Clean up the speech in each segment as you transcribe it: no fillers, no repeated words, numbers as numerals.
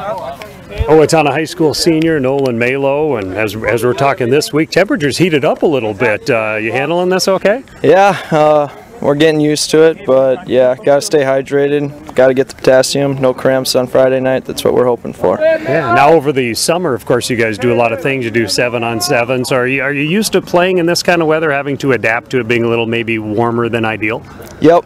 Owatonna High School senior Nolan Malo, and as we're talking this week, temperatures heated up a little bit. You handling this okay? Yeah, we're getting used to it, but yeah, gotta stay hydrated, gotta get the potassium, no cramps on Friday night. That's what we're hoping for. Yeah, now over the summer, of course, you guys do a lot of things. You do 7-on-7, so are you used to playing in this kind of weather, having to adapt to it being a little maybe warmer than ideal? Yep,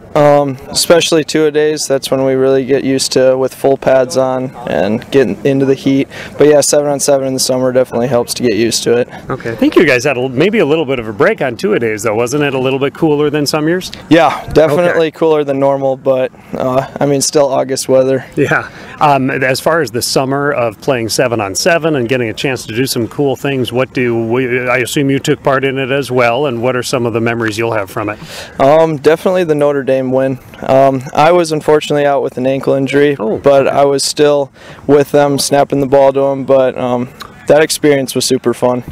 especially two-a-days. That's when we really get used to with full pads on and getting into the heat. But yeah, 7-on-7 in the summer definitely helps to get used to it. Okay, I think you guys had maybe a little bit of a break on two-a-days though, wasn't it? A little bit cooler than some years? Yeah, definitely cooler than normal, but I mean, still August weather. Yeah. As far as the summer of playing 7-on-7 and getting a chance to do some cool things, I assume you took part in it as well, and what are some of the memories you'll have from it? Definitely the Notre Dame win. I was unfortunately out with an ankle injury, but I was still with them, snapping the ball to them, but that experience was super fun.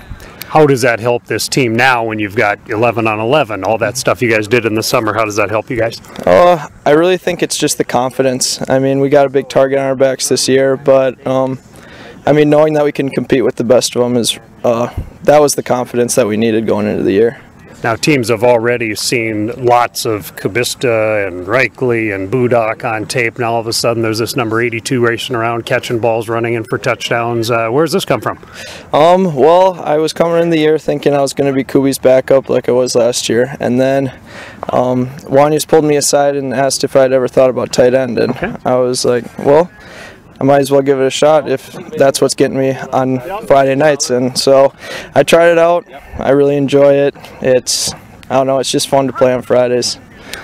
How does that help this team now when you've got 11-on-11, all that stuff you guys did in the summer? How does that help you guys? I really think it's just the confidence. I mean, we got a big target on our backs this year, but I mean, knowing that we can compete with the best of them that was the confidence that we needed going into the year. Now, teams have already seen lots of Kubista and Reichley and Budak on tape. Now, all of a sudden, there's this number 82 racing around, catching balls, running in for touchdowns. Where does this come from? Well, I was coming in the year thinking I was going to be Kubi's backup like I was last year. And then Wanya's pulled me aside and asked if I'd ever thought about tight end. And I was like, well, I might as well give it a shot if that's what's getting me on Friday nights. And so I tried it out. I really enjoy it. I don't know, it's just fun to play on Fridays.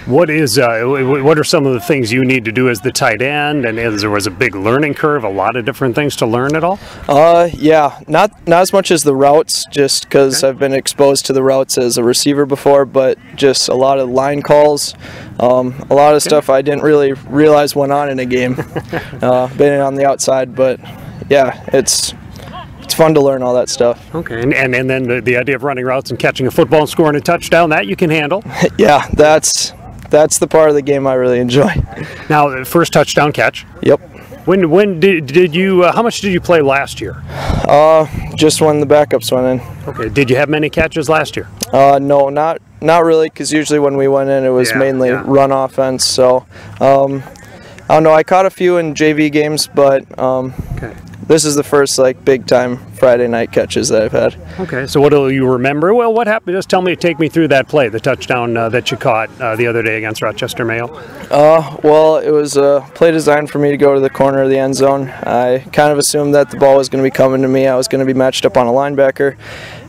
What are some of the things you need to do as the tight end? And there was a big learning curve, a lot of different things to learn at all? Yeah, not as much as the routes, just because I've been exposed to the routes as a receiver before, but just a lot of line calls, a lot of stuff I didn't really realize went on in a game, being on the outside. But yeah, it's fun to learn all that stuff. Okay, and then the idea of running routes and catching a football and scoring a touchdown, that you can handle? Yeah, that's the part of the game I really enjoy. Now, the first touchdown catch. Yep. When did you? How much did you play last year? Just when the backups went in. Okay. Did you have many catches last year? No, not really, because usually when we went in, it was mainly run offense. So, I don't know. I caught a few in JV games, but this is the first big time Friday night catches that I've had. Okay, so what do you remember? Well, what happened? Just take me through that play, the touchdown that you caught the other day against Rochester Mayo. Well, it was a play designed for me to go to the corner of the end zone. I kind of assumed that the ball was going to be coming to me. I was going to be matched up on a linebacker,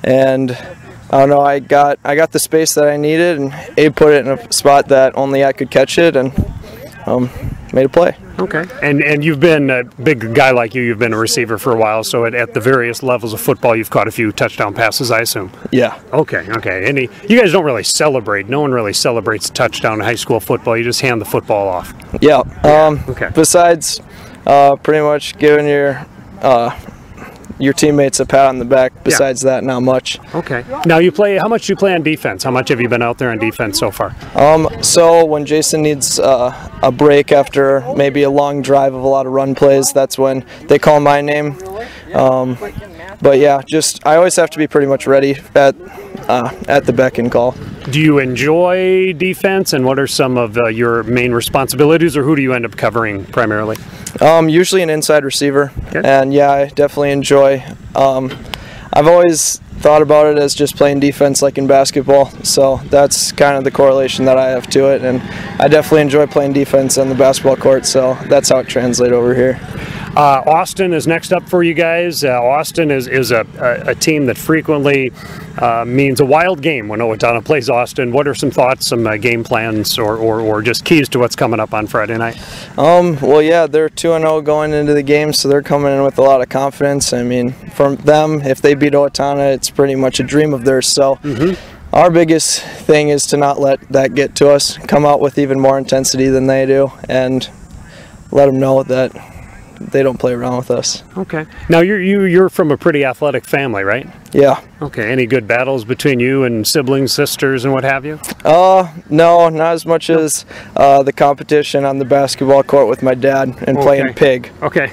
and I don't know, I got the space that I needed, and Abe put it in a spot that only I could catch it, and made a play. Okay, and you've been a big guy like you've been a receiver for a while, so at the various levels of football, you've caught a few touchdown passes, I assume. Yeah. Okay. You guys don't really celebrate. No one really celebrates a touchdown in high school football. You just hand the football off. Yeah. Besides, pretty much giving your teammates a pat on the back. Besides that, not much. Okay. Now how much do you play on defense? How much have you been out there on defense so far? So when Jason needs a break after maybe a long drive of a lot of run plays, that's when they call my name. But yeah, I always have to be pretty much ready at the beck and call. Do you enjoy defense, and what are some of your main responsibilities, or who do you end up covering primarily? Usually an inside receiver, and yeah, I definitely enjoy. I've always thought about it as just playing defense like in basketball, so that's kind of the correlation that I have to it, and I definitely enjoy playing defense on the basketball court, so that's how it translates over here. Austin is next up for you guys. Austin is a team that frequently means a wild game when Owatonna plays Austin. What are some thoughts, some game plans, or just keys to what's coming up on Friday night? Well, yeah, they're 2-0 going into the game, so they're coming in with a lot of confidence. I mean, for them, if they beat Owatonna, it's pretty much a dream of theirs. So our biggest thing is to not let that get to us, come out with even more intensity than they do, and let them know that they don't play around with us. Okay. Now you're from a pretty athletic family, right? Yeah. Okay, any good battles between you and siblings, sisters, and what have you? No, not as much as the competition on the basketball court with my dad and playing pig. Okay.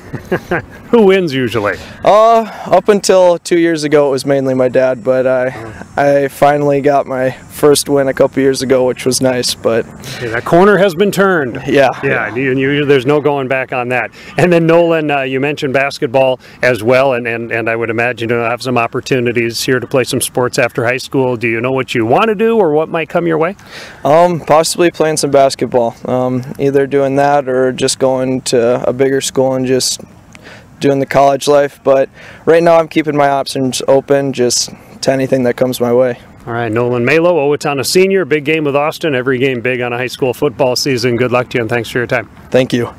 Who wins usually? Up until 2 years ago, it was mainly my dad, but I finally got my first win a couple years ago, which was nice. But that corner has been turned. Yeah. There's no going back on that. And then Nolan, you mentioned basketball as well, and I would imagine you'll have some opportunities here to play some sports after high school. Do you know what you want to do or what might come your way? Possibly playing some basketball. Either doing that or just going to a bigger school and just doing the college life. But right now I'm keeping my options open just to anything that comes my way. All right, Nolan Malo, Owatonna senior, big game with Austin, every game big on a high school football season. Good luck to you and thanks for your time. Thank you.